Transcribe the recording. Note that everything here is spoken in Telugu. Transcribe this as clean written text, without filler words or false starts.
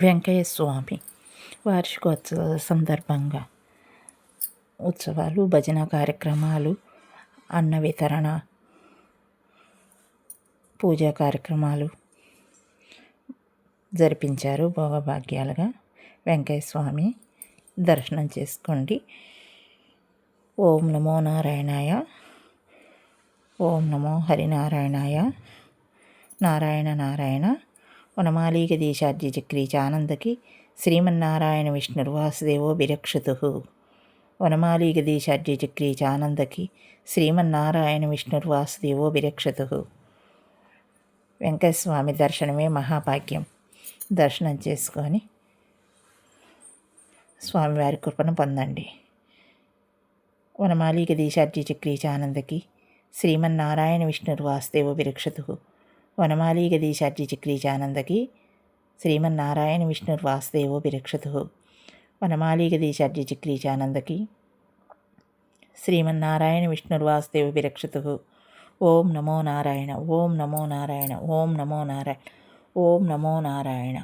వెంకయ్య స్వామి వార్షికోత్సవ సందర్భంగా ఉత్సవాలు, భజన కార్యక్రమాలు, అన్న వితరణ, పూజా కార్యక్రమాలు జరిపించారు. భోగభాగ్యాలుగా వెంకయ్య స్వామి దర్శనం చేసుకోండి. ఓం నమో నారాయణాయ, ఓం నమో హరినారాయణాయ, నారాయణ నారాయణ. వనమాలీగదీశార్జి చక్రీచానందకి శ్రీమన్నారాయణ విష్ణుర్వాసుదేవో విరక్షతు. వనమాలీగదీశార్జి చక్రీచానందకి శ్రీమన్నారాయణ విష్ణుర్వాసుదేవో విరక్షతు. వెంకటస్వామి దర్శనమే మహాభాగ్యం. దర్శనం చేసుకొని స్వామివారి కృపను పొందండి. వనమాలీగదీశార్జి చక్రీచానందకి శ్రీమన్నారాయణ విష్ణుర్వాసుదేవో విరక్షతు. వనమాలీగదీశార్జి చక్రీచానందకి శ్రీమన్నారాయణ విష్ణుర్వాసుదేవో విరక్షతు. వనమాలీగదీశార్జి చక్రీచానందకి శ్రీమన్నారాయణ విష్ణుర్వాసుదేవో విరక్షతు. ఓం నమో నారాయణ, ఓం నమో నారాయణ, ఓం నమో నారాయణ, ఓం నమో నారాయణ.